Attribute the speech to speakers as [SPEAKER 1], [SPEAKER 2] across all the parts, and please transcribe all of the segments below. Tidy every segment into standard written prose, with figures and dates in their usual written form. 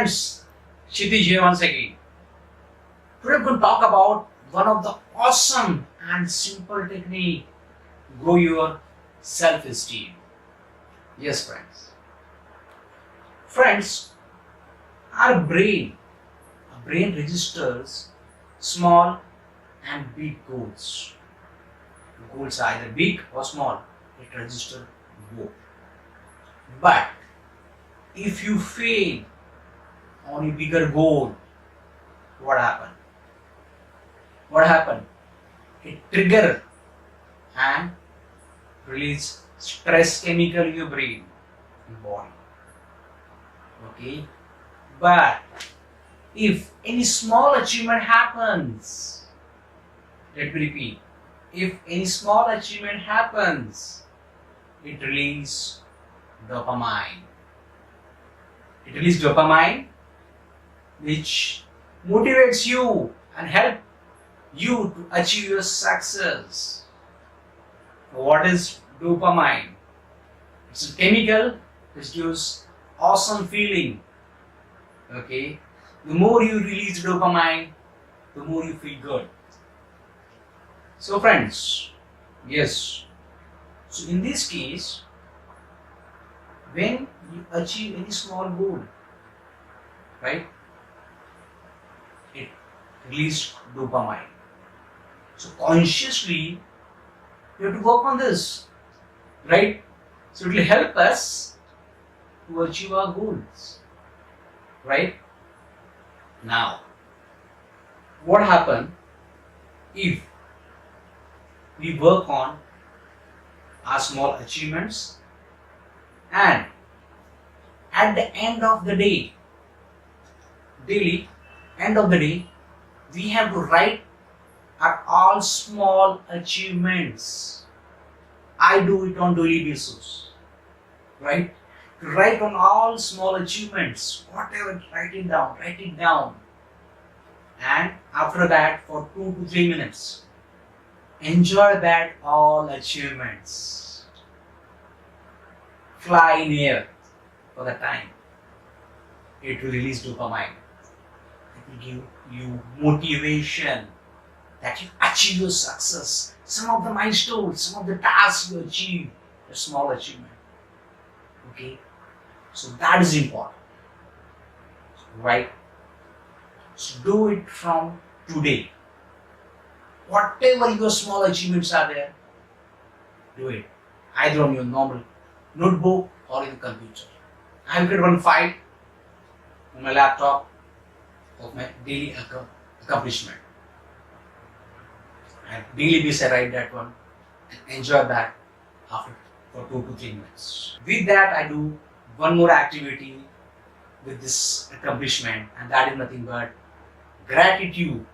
[SPEAKER 1] friends, Kshitij here once again. Today I'm going to talk about one of the awesome and simple technique to grow your self-esteem. Yes, friends. Friends, our brain registers small and big goals. Goals are either big or small. It registers both. But if you fail on a bigger goal, what happened? What happened? It trigger and release stress chemical in your brain and body. Okay? But if any small achievement happens, let me repeat, if any small achievement happens, it releases dopamine. It releases dopamine, which motivates you and help you to achieve your success. What is dopamine? It's a chemical which gives awesome feeling. Okay, the more you release dopamine, the more you feel good. So friends, yes. So in this case, when you achieve any small goal, right, it releases dopamine. So consciously, you have to work on this, right? So it will help us to achieve our goals, right? Now, what happens if we work on our small achievements and at the end of the day, we have to write our all small achievements. I do it on daily basis, right? To write on all small achievements, whatever, write it down. And after that, for 2 to 3 minutes, enjoy that all achievements. Fly in air for the time. It will release dopamine. It will give you motivation that you achieve your success. Some of the milestones, some of the tasks you achieve, a small achievement. Okay? So that is important. Right? So do it from today. Whatever your small achievements are there, do it. Either on your normal notebook or in the computer. I have created one file on my laptop of my daily accomplishment. And daily basis I write that one and enjoy that after for 2 to 3 minutes. With that I do one more activity with this accomplishment, and that is nothing but gratitude.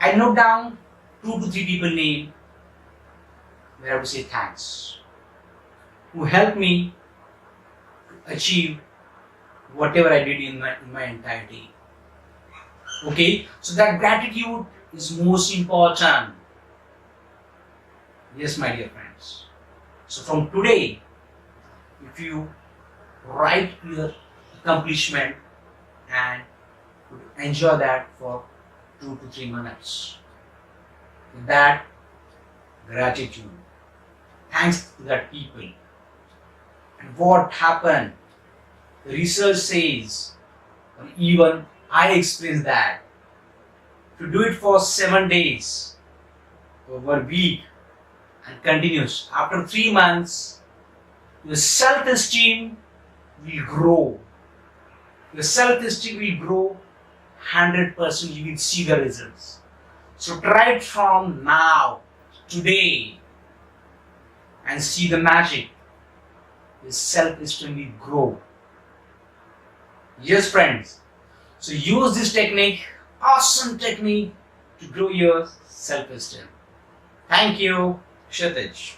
[SPEAKER 1] I note down 2 to 3 people name where I have to say thanks, who helped me to achieve whatever I did in my entire day. Okay, so that gratitude is most important. Yes, my dear friends. So from today, if you write your accomplishment and enjoy that for 2 to 3 minutes, with that gratitude, thanks to that people. And what happened? The research says, or even I experienced that, to do it for 7 days, over a week, and continues, after 3 months, your self-esteem will grow. Your self-esteem will grow 100%. You will see the results. So try it from now, today, and see the magic. Your self-esteem will grow. Yes, friends. So use this technique, awesome technique, to grow your self-esteem. Thank you, Kshitij.